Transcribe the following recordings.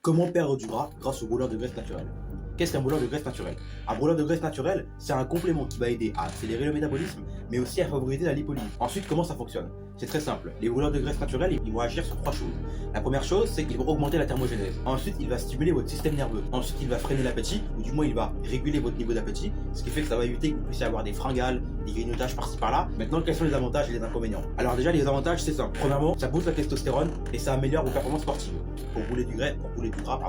Comment perdre du gras grâce au brûleur de graisse naturel? Qu'est-ce qu'un brûleur de graisse naturel? Un brûleur de graisse naturel, c'est un complément qui va aider à accélérer le métabolisme, mais aussi à favoriser la lipolyse. Ensuite, comment ça fonctionne? C'est très simple. Les brûleurs de graisse naturels, ils vont agir sur trois choses. La première chose, c'est qu'ils vont augmenter la thermogénèse. Ensuite, il va stimuler votre système nerveux. Ensuite, il va freiner l'appétit, ou du moins, il va réguler votre niveau d'appétit, ce qui fait que ça va éviter que vous puissiez avoir des fringales, des grignotages par-ci par-là. Maintenant, quels sont les avantages et les inconvénients? Alors déjà, les avantages, c'est simple. Premièrement, ça booste la testostérone et ça améliore vos performances sportives. Pour brûler du gras,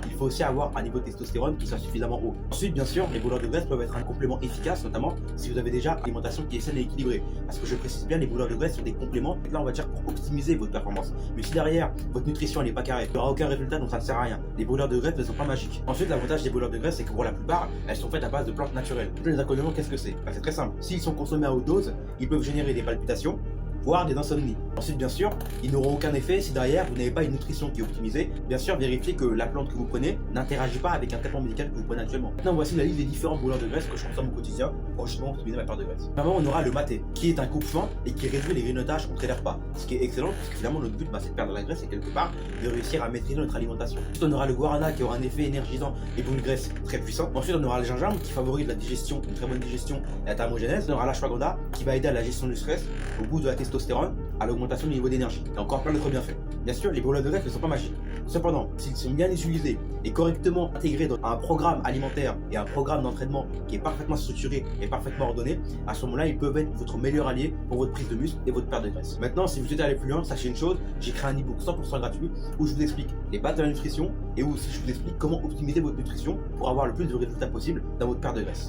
il faut aussi avoir un niveau de testostérone qui soit suffisamment haut. Ensuite, bien sûr, les brûleurs de graisse peuvent être un complément efficace, notamment si vous avez déjà une alimentation qui est saine et équilibrée. Parce que je précise bien, les brûleurs de graisse sont des compléments, et là on va dire pour optimiser votre performance. Mais si derrière, votre nutrition n'est pas carrée, il n'y aura aucun résultat, donc ça ne sert à rien. Les brûleurs de graisse ne sont pas magiques. Ensuite, l'avantage des brûleurs de graisse, c'est que pour la plupart, elles sont faites à base de plantes naturelles. Les inconvénients, qu'est-ce que c'est? C'est très simple. S'ils sont consommés à haute dose, ils peuvent générer des palpitations, voire des insomnies. Ensuite, bien sûr, ils n'auront aucun effet si derrière vous n'avez pas une nutrition qui est optimisée. Bien sûr, vérifiez que la plante que vous prenez n'interagit pas avec un traitement médical que vous prenez actuellement. Maintenant, voici la liste des différents brûleurs de graisse que je consomme au quotidien pour justement optimiser ma perte de graisse. Premièrement, on aura le maté, qui est un coupe-faim et qui réduit les grignotages entre les repas. Ce qui est excellent, parce que finalement, notre but, c'est de perdre la graisse et quelque part de réussir à maîtriser notre alimentation. Ensuite, on aura le guarana qui aura un effet énergisant et pour une graisse très puissant. Ensuite, on aura le gingembre qui favorise la digestion, une très bonne digestion et la thermogénèse. On aura l'ashwagandha qui va aider à la gestion du stress, au bout de la testostérone, à l'augmentation du niveau d'énergie. Et encore plein d'autres bienfaits. Bien sûr, les brûleurs de graisse ne sont pas magiques. Cependant, s'ils sont bien utilisés et correctement intégrés dans un programme alimentaire et un programme d'entraînement qui est parfaitement structuré et parfaitement ordonné, à ce moment-là, ils peuvent être votre meilleur allié pour votre prise de muscle et votre perte de graisse. Maintenant, si vous souhaitez aller plus loin, sachez une chose, j'ai créé un e-book 100% gratuit où je vous explique les bases de la nutrition et où aussi je vous explique comment optimiser votre nutrition pour avoir le plus de résultats possible dans votre perte de graisse.